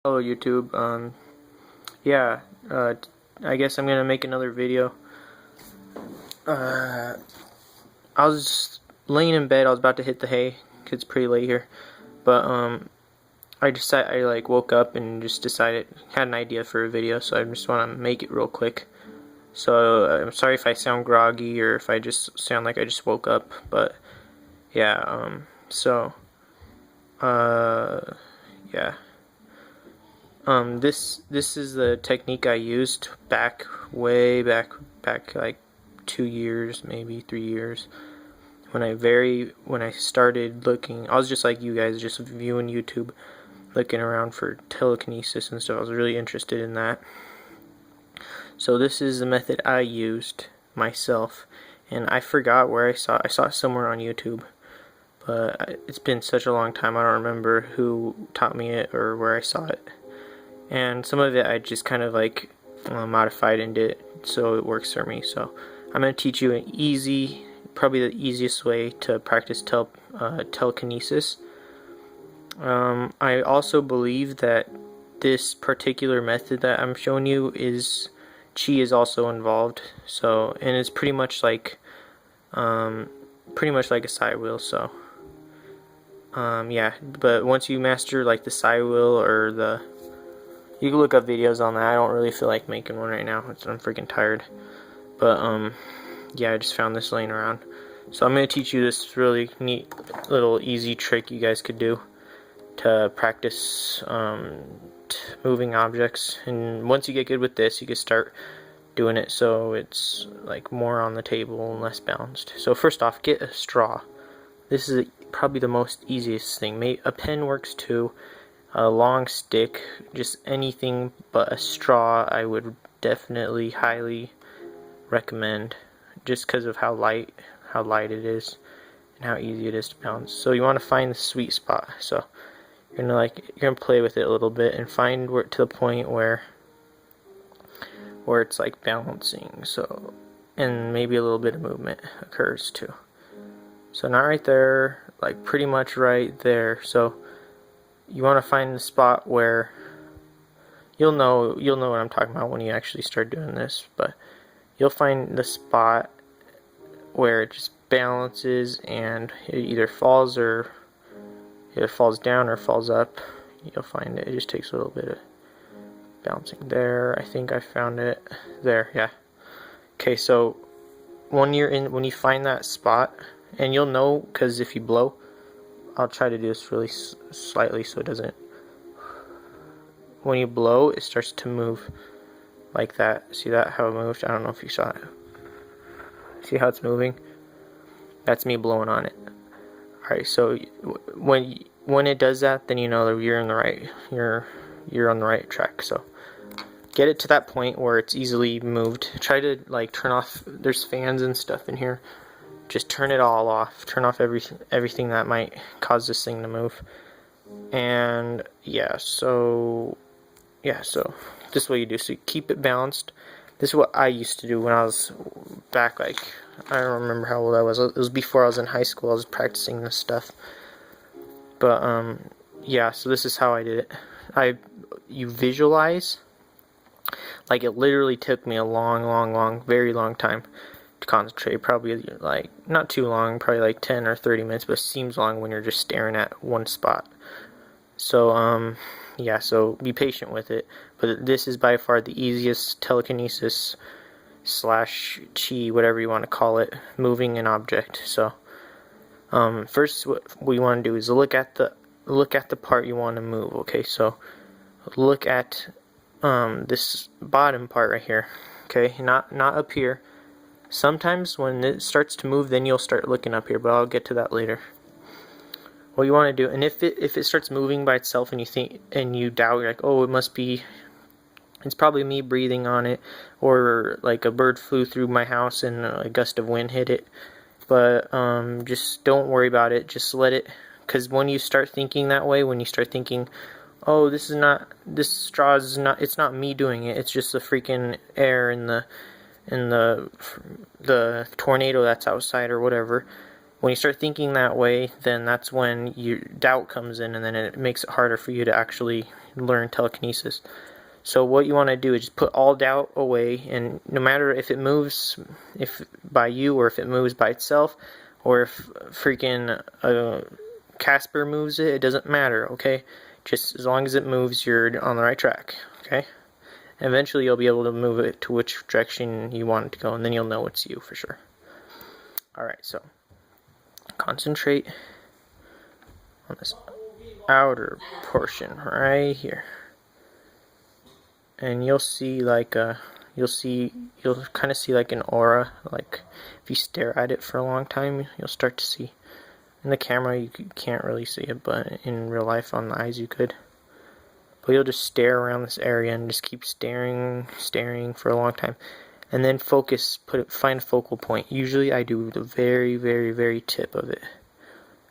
Hello YouTube. Yeah, I guess I'm gonna make another video. I was laying in bed. I was about to hit the hay 'cause it's pretty late here, but I like woke up and just had an idea for a video, so I just want to make it real quick. So I'm sorry if I sound groggy or if I just sound like I just woke up, but yeah. Yeah. This is the technique I used way back like 2 years, maybe 3 years, when I started looking. I was just like you guys, just viewing YouTube, looking around for telekinesis and stuff. I was really interested in that. So this is the method I used myself, and I forgot where I saw it somewhere on YouTube, but it's been such a long time I don't remember who taught me it or where I saw it. And some of it I just kind of like modified and did so it works for me. So I'm going to teach you probably the easiest way to practice telekinesis. I also believe that this particular method that I'm showing you chi is also involved. So, and it's pretty much like a side wheel. So yeah, but once you master like the side wheel or you can look up videos on that. I don't really feel like making one right now. I'm freaking tired. But yeah, I just found this laying around. So I'm going to teach you this really neat little easy trick you guys could do to practice moving objects. And once you get good with this, you can start doing it so it's like more on the table and less balanced. So first off, get a straw. This is probably the most easiest thing. A pen works too. A long stick, just anything but a straw I would definitely highly recommend, just because of how light it is and how easy it is to balance. So you want to find the sweet spot. So you're gonna play with it a little bit and find to the point where it's like balancing. So, and maybe a little bit of movement occurs too. So not right there, like pretty much right there. So you want to find the spot where you'll know what I'm talking about when you actually start doing this, but you'll find the spot where it just balances and it either falls down or falls up. You'll find it just takes a little bit of bouncing there. I think I found it there. Yeah. Okay, so when you find that spot, and you'll know because if you blow, I'll try to do this really slightly so it doesn't. When you blow, it starts to move like that. See that, how it moved? I don't know if you saw it. See how it's moving? That's me blowing on it. Alright, so when it does that, then you know that you're on the right track. So get it to that point where it's easily moved. Try to like turn off, there's fans and stuff in here. Just turn it all off. Turn off everything that might cause this thing to move. And yeah, so this is what you do. So you keep it balanced. This is what I used to do when I was back, like, I don't remember how old I was. It was before I was in high school. I was practicing this stuff. But yeah, so this is how I did it. You visualize. Like, it literally took me a very long time to concentrate. Probably like not too long, probably like 10 or 30 minutes, but it seems long when you're just staring at one spot. So yeah, so be patient with it. But this is by far the easiest telekinesis / chi, whatever you want to call it, moving an object. So first what we want to do is look at the part you want to move. Okay, so look at this bottom part right here. Okay, not up here. Sometimes when it starts to move, then you'll start looking up here, but I'll get to that later. What you want to do, and if it starts moving by itself and you doubt, you're like, oh, it's probably me breathing on it, or like a bird flew through my house and a gust of wind hit it. But just don't worry about it. Just let it, because when you start thinking that way, when you start thinking, oh, this straw is not, it's not me doing it, it's just the freaking air and the tornado that's outside or whatever. When you start thinking that way, then that's when your doubt comes in, and then it makes it harder for you to actually learn telekinesis. So what you want to do is just put all doubt away, and no matter if it moves, if by you, or if it moves by itself, or if freaking Casper moves it, it doesn't matter, okay? Just as long as it moves, you're on the right track, okay? And eventually you'll be able to move it to which direction you want it to go, and then you'll know it's you for sure. Alright, so concentrate on this outer portion right here. And you'll see like you'll kind of see like an aura. Like if you stare at it for a long time, you'll start to see. In the camera you can't really see it, but in real life on the eyes you could. But you'll just stare around this area and just keep staring for a long time, and then focus. Find a focal point. Usually I do the very, very, very tip of it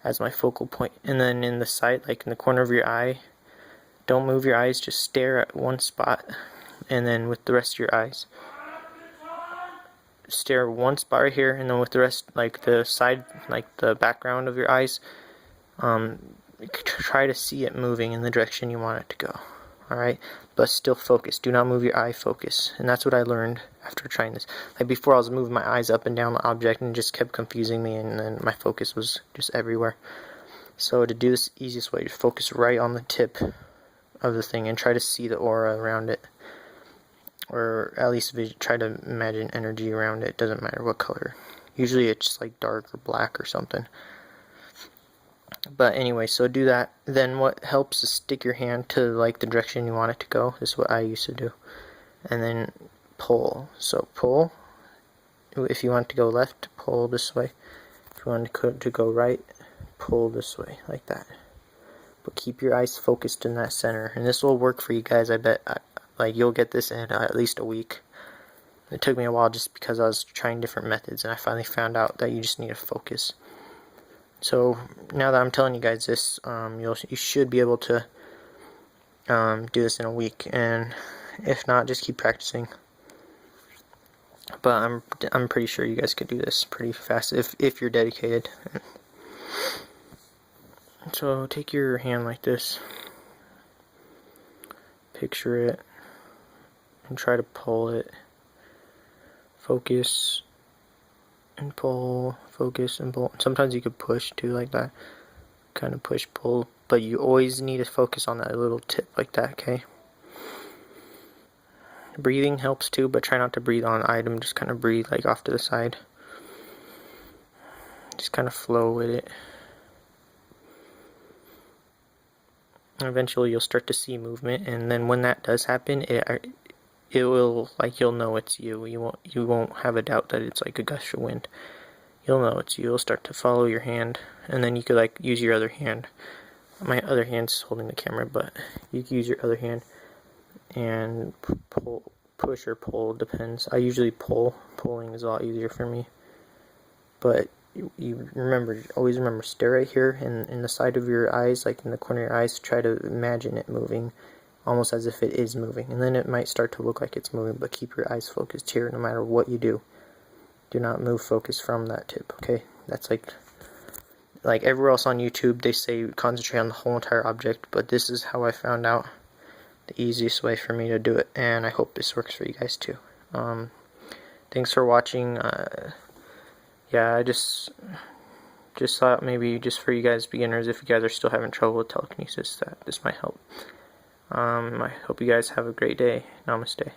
as my focal point, and then in the side, like in the corner of your eye. Don't move your eyes, just stare at one spot, and then with the rest of your eyes, stare at one spot right here, and then with the rest, like the side, like the background of your eyes, try to see it moving in the direction you want it to go. Alright, but still focus. Do not move your eye, focus. And that's what I learned after trying this. Like before, I was moving my eyes up and down the object, and it just kept confusing me, and then my focus was just everywhere. So to do this, easiest way, just focus right on the tip of the thing and try to see the aura around it, or at least try to imagine energy around it. Doesn't matter what color. Usually it's just like dark or black or something. But anyway, so do that. Then what helps is stick your hand to like the direction you want it to go. This is what I used to do. And then pull. So pull. If you want to go left, pull this way. If you want to go right, pull this way, like that. But keep your eyes focused in that center, and this will work for you guys. I bet like you'll get this in at least a week. It took me a while just because I was trying different methods, and I finally found out that you just need to focus. So now that I'm telling you guys this, you should be able to do this in a week, and if not, just keep practicing. But I'm pretty sure you guys could do this pretty fast if you're dedicated. So take your hand like this, picture it, and try to pull it. Focus and pull, focus and pull. Sometimes you could push too, like that. Kind of push, pull, but you always need to focus on that little tip like that, okay? Breathing helps too, but try not to breathe on item. Just kind of breathe like off to the side. Just kind of flow with it. Eventually you'll start to see movement, and then when that does happen, it will, like, you'll know it's you. You won't have a doubt that it's like a gust of wind. You'll know it's you. You'll start to follow your hand, and then you could like use your other hand. My other hand's holding the camera, but you can use your other hand and push or pull, depends. I usually pull. Pulling is a lot easier for me. But you remember, always remember, stare right here in the side of your eyes, like in the corner of your eyes. Try to imagine it moving, almost as if it is moving, and then it might start to look like it's moving, but keep your eyes focused here no matter what you do. Do not move focus from that tip, okay? That's like everywhere else on YouTube, they say concentrate on the whole entire object, but this is how I found out the easiest way for me to do it, and I hope this works for you guys too. Thanks for watching. Yeah, I just thought maybe just for you guys beginners, if you guys are still having trouble with telekinesis, that this might help. I hope you guys have a great day. Namaste.